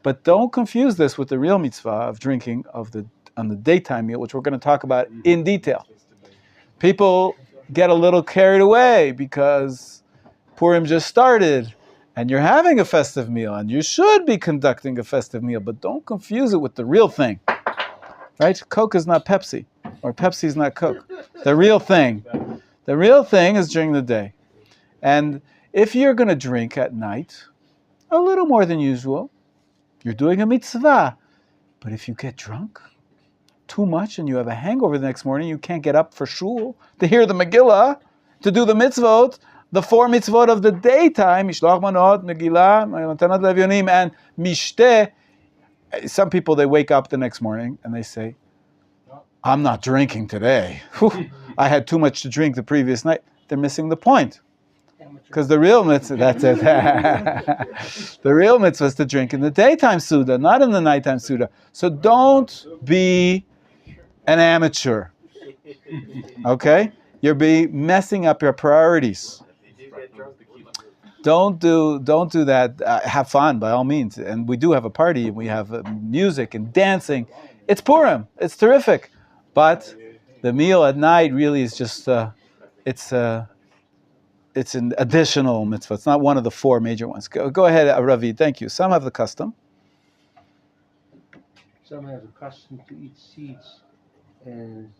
But don't confuse this with the real mitzvah of drinking on the daytime meal, which we're going to talk about in detail. People get a little carried away because Purim just started and you're having a festive meal and you should be conducting a festive meal, but don't confuse it with the real thing. Right? Coke is not Pepsi, or Pepsi is not Coke. The real thing is during the day. And if you're going to drink at night, a little more than usual, you're doing a mitzvah. But if you get drunk too much and you have a hangover the next morning, you can't get up for shul to hear the Megillah, to do the mitzvot, the 4 mitzvot of the daytime, Mishloach Manot, Megillah, Matanat Levyonim, and Mishteh. Some people, they wake up the next morning and they say, I'm not drinking today. I had too much to drink the previous night. They're missing the point. Because the real mitzvah, that's it. The real mitzvah is to drink in the daytime Suda, not in the nighttime Suda. So don't be an amateur. Okay? You're messing up your priorities. Don't do that. Have fun, by all means. And we do have a party, and we have music and dancing. It's Purim. It's terrific. But the meal at night really is just, it's an additional mitzvah. It's not one of the 4 major ones. Go ahead, Ravi. Thank you. Some have the custom. Some have the custom to eat seeds and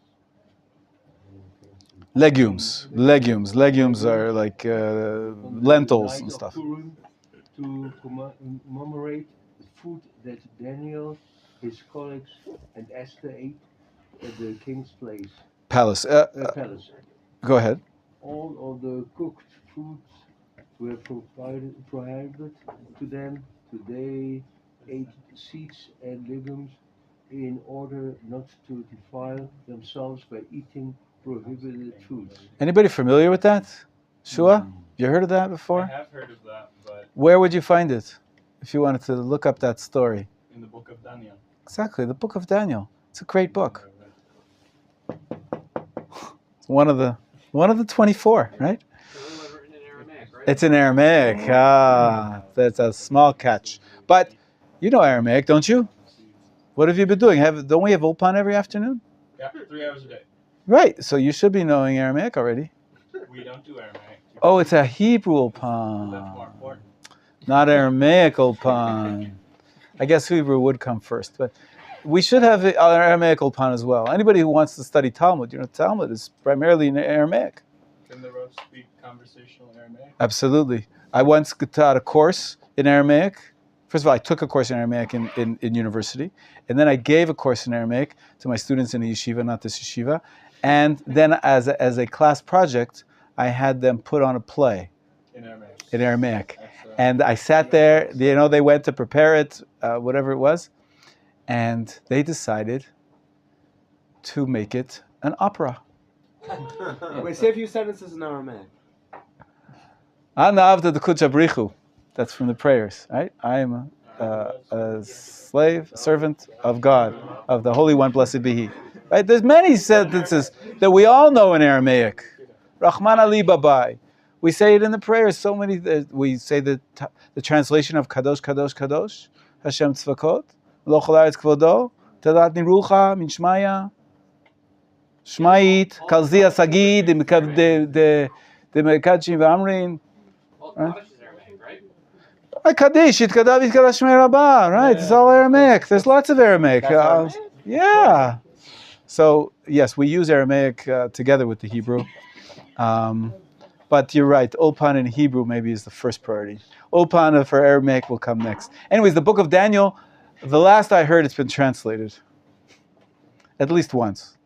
legumes. Legumes are like lentils and stuff. Purim, to commemorate the food that Daniel, his colleagues, and Esther ate at the king's palace. palace. Go ahead. All of the cooked foods were prohibited to them. They ate seeds and legumes in order not to defile themselves by eating prohibited foods. Anybody familiar with that? Shua? You heard of that I before? have heard of that, but Where would you find it? If you wanted to look up that story. in the book of Daniel. Exactly, the book of Daniel. It's a great book. It's one of the 24, right? The one was written in Aramaic, right? It's in Aramaic. Ah, that's a small catch. But you know Aramaic, don't you? What have you been doing? Don't we have Ulpan every afternoon? Yeah, 3 hours a day. Right, so you should be knowing Aramaic already. We don't do Aramaic. Oh, it's a Hebrew That's more Ulpan, important. not Aramaic Ulpan. I guess Hebrew would come first, but we should have Aramaic Ulpan as well. Anybody who wants to study Talmud, Talmud is primarily in Aramaic. Can the Rav speak conversational Aramaic? Absolutely. I once taught a course in Aramaic. First of all, I took a course in Aramaic in university, and then I gave a course in Aramaic to my students in a yeshiva, not this yeshiva. And then as a class project, I had them put on a play In Aramaic. in Aramaic. That's, And I sat there, they went to prepare it, whatever it was, and they decided to make it an opera. Wait, say a few sentences in Aramaic. Ana avda d'kucha brichu. That's from the prayers, right? I am a slave, servant of God, of the Holy One, blessed be He. Right? There's many sentences that we all know in Aramaic. Rahman Ali Babai. We say it in the prayers. So many. We say the translation of Kadosh, Kadosh, Kadosh, Hashem Tzvakot, Lo Chol Haaretz Kvodo, Tadat Nirucha Min Shmaya, Shmait, Kalzia Sagid, the Mekadshim V'Amrin. Well, Right. Kaddish is Aramaic, right? Kaddish, Yitkadav Yitkadav Shmei Rabbah. Right, it's all Aramaic. There's lots of Aramaic. Yeah. So yes, we use Aramaic together with the Hebrew. But you're right, Ulpan in Hebrew maybe is the first priority. Ulpan for Aramaic will come next. Anyways, the book of Daniel, the last I heard, it's been translated. At least once.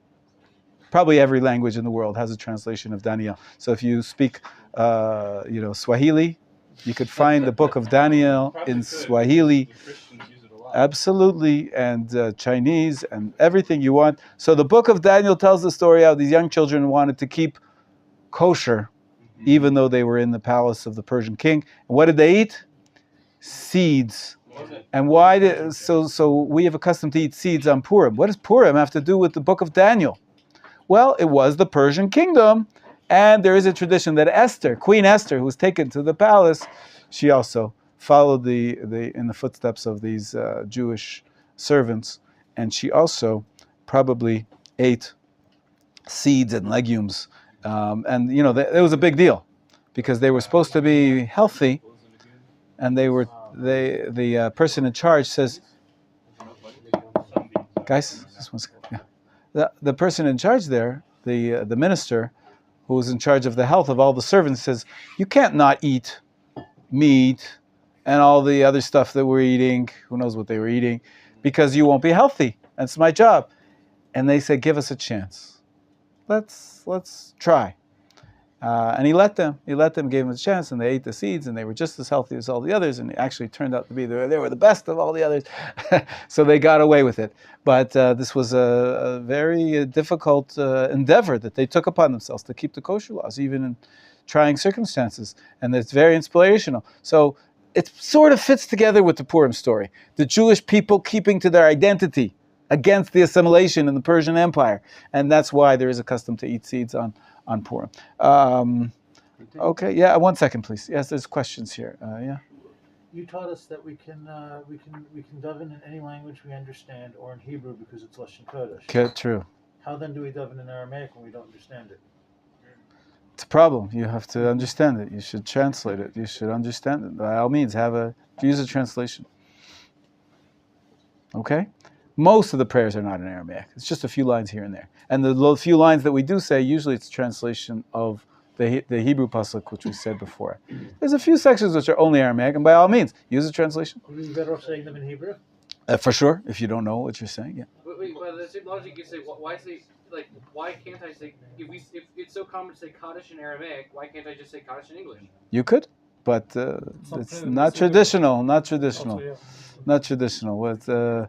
Probably every language in the world has a translation of Daniel. So if you speak, Swahili, you could find the book of Daniel in Swahili. The Christians use it a lot. Absolutely, and Chinese and everything you want. So the book of Daniel tells the story how these young children wanted to keep kosher, even though they were in the palace of the Persian king. And what did they eat? Seeds. And why did so we have accustomed to eat seeds on Purim? What does Purim have to do with the book of Daniel? Well, it was the Persian kingdom, and there is a tradition that Esther, Queen Esther, who was taken to the palace, she also followed in the footsteps of these Jewish servants, and she also probably ate seeds and legumes, and it was a big deal because they were supposed to be healthy, and the person in charge says, guys, this one's the person in charge there, the minister who was in charge of the health of all the servants says, you can't not eat meat and all the other stuff that we're eating, who knows what they were eating, because you won't be healthy. That's my job. And they said, give us a chance. Let's try. And he let them, gave them a chance, and they ate the seeds, and they were just as healthy as all the others, and it actually turned out to be, they were the best of all the others. So they got away with it. But this was a very difficult endeavor that they took upon themselves to keep the kosher laws, even in trying circumstances. And it's very inspirational. So it sort of fits together with the Purim story. The Jewish people keeping to their identity against the assimilation in the Persian Empire. And that's why there is a custom to eat seeds on Purim. Okay, yeah, 1 second, please. Yes, there's questions here. Yeah. You taught us that we can daven in any language we understand, or in Hebrew because it's Lashon Kodesh. Okay, true. How then do we daven in Aramaic when we don't understand it? It's a problem. You have to understand it. You should translate it. You should understand it. By all means, use a translation. Okay? Most of the prayers are not in Aramaic. It's just a few lines here and there. And the few lines that we do say, usually it's a translation of the Hebrew pasuk, which we said before. There's a few sections which are only Aramaic, and by all means, use a translation. Would we be better off saying them in Hebrew? For sure, if you don't know what you're saying, yeah. But the same logic, you say, why can't I say, if it's so common to say Kaddish in Aramaic, why can't I just say Kaddish in English? You could. but it's not traditional. Not traditional. Not traditional.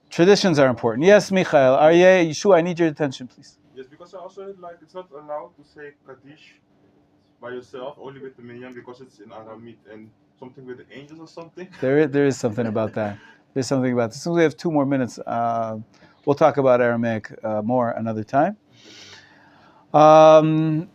Traditions are important. Yes, Michael. Aryeh, Yeshua, I need your attention, please. Yes, because I also heard like it's not allowed to say Kaddish by yourself, only with the minyan, because it's in Aramaic and something with the angels or something. There is something about that. There's something about this. Since we have 2 more minutes, we'll talk about Aramaic more another time. I'm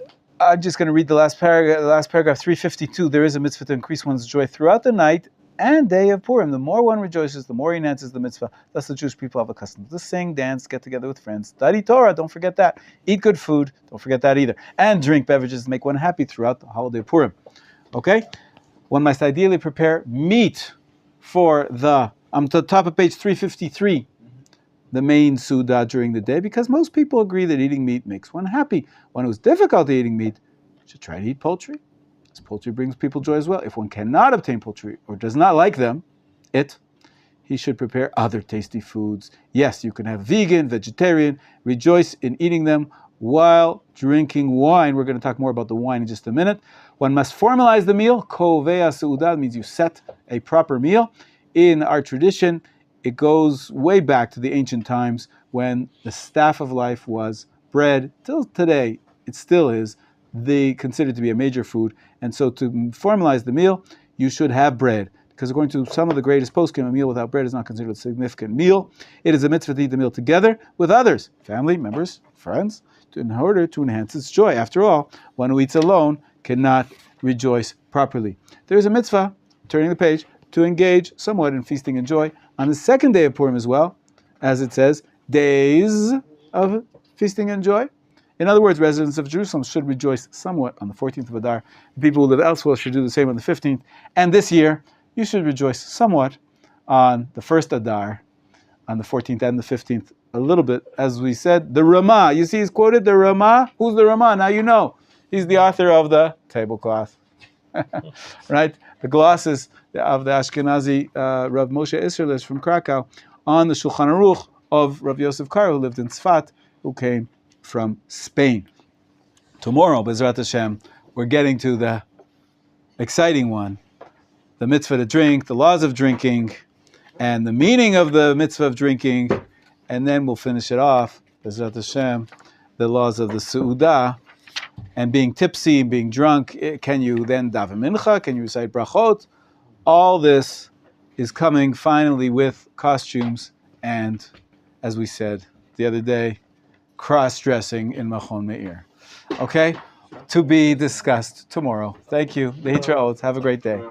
just going to read the last paragraph, 352. There is a mitzvah to increase one's joy throughout the night and day of Purim. The more one rejoices, the more he enhances the mitzvah. Thus the Jewish people have a custom to sing, dance, get together with friends, study Torah, don't forget that. Eat good food, don't forget that either. And drink beverages to make one happy throughout the holiday of Purim. Okay? One must ideally prepare meat for I'm to the top of page 353, the main Suda during the day, because most people agree that eating meat makes one happy. One who's difficult eating meat should try to eat poultry, as poultry brings people joy as well. If one cannot obtain poultry or does not like them, he should prepare other tasty foods. Yes, you can have vegan, vegetarian, rejoice in eating them while drinking wine. We're going to talk more about the wine in just a minute. One must formalize the meal. Kovea seudah means you set a proper meal. In our tradition, it goes way back to the ancient times when the staff of life was bread. Till today, it still is considered to be a major food. And so to formalize the meal, you should have bread. Because according to some of the greatest poskim, a meal without bread is not considered a significant meal. It is a mitzvah to eat the meal together with others, family, members, friends, in order to enhance its joy. After all, one who eats alone cannot rejoice properly. There is a mitzvah, turning the page, to engage somewhat in feasting and joy on the second day of Purim as well, as it says, days of feasting and joy. In other words, residents of Jerusalem should rejoice somewhat on the 14th of Adar. People who live elsewhere should do the same on the 15th. And this year, you should rejoice somewhat on the first Adar, on the 14th and the 15th, a little bit. As we said, the Ramah, you see he's quoted, the Ramah. Who's the Ramah? Now you know. He's the author of the tablecloth. Right? The glosses of the Ashkenazi Rav Moshe Isserles from Krakow on the Shulchan Aruch of Rav Yosef Karo, who lived in Tzfat, who came from Spain. Tomorrow, Bezrat Hashem, we're getting to the exciting one, the mitzvah to drink, the laws of drinking, and the meaning of the mitzvah of drinking, and then we'll finish it off, Bezrat Hashem, the laws of the Seudah, and being tipsy and being drunk. Can you then daven mincha? Can you recite brachot? All this is coming finally with costumes and, as we said the other day, cross-dressing in Machon Meir. Okay? To be discussed tomorrow. Thank you. Have a great day.